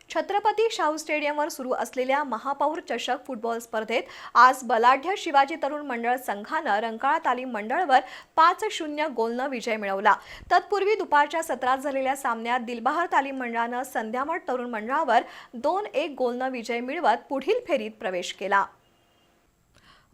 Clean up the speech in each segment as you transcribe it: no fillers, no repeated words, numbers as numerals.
छत्रपती शाहू स्टेडियमवर सुरू असलेल्या महापौर चषक फुटबॉल स्पर्धेत आज बलाढ्य शिवाजी तरुण मंडळ संघानं रंकाळा तालीम मंडळवर 5-0 गोलनं विजय मिळवला। तत्पूर्वी दुपारच्या सत्रात झालेल्या सामन्यात दिलबहार तालीम मंडळानं संध्यामठ तरुण मंडळावर 2-1 गोलनं विजय मिळवत पुढील फेरीत प्रवेश केला।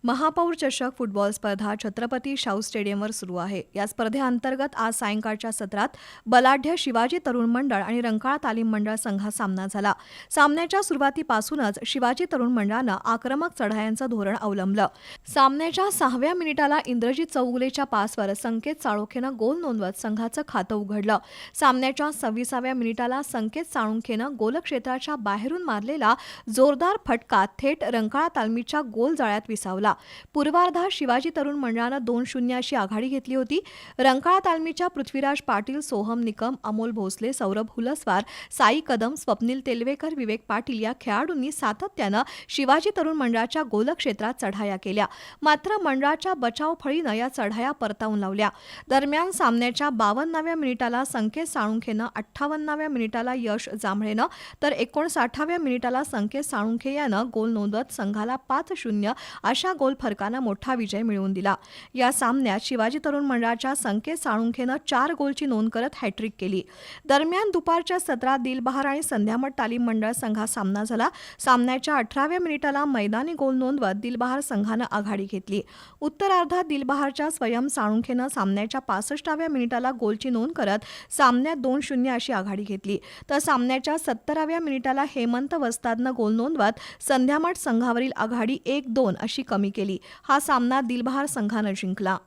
महापौर चषक फुटबॉल स्पर्धा छत्रपती शाहू स्टेडियमवर सुरू आहे। या स्पर्धेअंतर्गत आज सायंकाळच्या सत्रात बलाढ्य शिवाजी तरुण मंडळ आणि रंकाळा तालीम मंडळ संघात सामना झाला। सामन्याच्या सुरुवातीपासूनच शिवाजी तरुण मंडळानं आक्रमक चढायांचं धोरण अवलंबलं। सामन्याच्या 6व्या मिनिटाला इंद्रजित चौगुलेच्या पासवर संकेत साळुंखेनं गोल नोंदवत संघाचं खातं उघडलं। सामन्याच्या 26व्या मिनिटाला संकेत साळुंखेनं गोलक्षेत्राच्या बाहेरून मारलेला जोरदार फटका थेट रंकाळा तालमीच्या गोल जाळ्यात विसावला। पूर्वार्धात शिवाजी तरुण मंडळानं 2-0 अशी आघाडी घेतली होती। रंकाळा तालमीच्या पृथ्वीराज पाटील, सोहम निकम, अमोल भोसले, सौरभ हुलसवार, साई कदम, स्वप्नील तेलवेकर, विवेक पाटील या खेळाडूंनी सातत्यानं शिवाजी तरुण मंडळाच्या गोलक्षेत्रात चढाया केल्या। मात्र मंडळाच्या बचावफळीनं या चढाया परतावून लावल्या। दरम्यान सामन्याच्या 52व्या मिनिटाला संकेत साळुंखेनं, 58व्या मिनिटाला यश जांभळेनं तर 59व्या मिनिटाला संकेत साळुंखे यानं गोल नोंदवत संघाला 5-0 अशा गोल फरकानं मोठा विजय मिळवून दिला। या सामन्यात शिवाजी तरुण मंडळाच्या संकेत साळुंखेनं 4 गोलची नोंद करत हॅट्रिक केली। दरम्यान दुपारच्या सत्रात दिलबहार आणि संध्यामठ तालीम मंडळ संघात सामना झाला। सामन्याच्या 18व्या मिनिटाला मैदानी गोल नोंदवत दिलबहार संघानं आघाडी घेतली। उत्तरार्धात दिलबहारच्या स्वयं साळुंखेनं सामन्याच्या 65व्या मिनिटाला गोलची नोंद करत सामन्यात 2-0 अशी आघाडी घेतली। तर सामन्याच्या 70व्या मिनिटाला हेमंत वस्तादनं गोल नोंदवत संध्यामठ संघावरील आघाडी 1-2 अशी कमी केली। हा सामना दिलबहार संघानं जिंकला।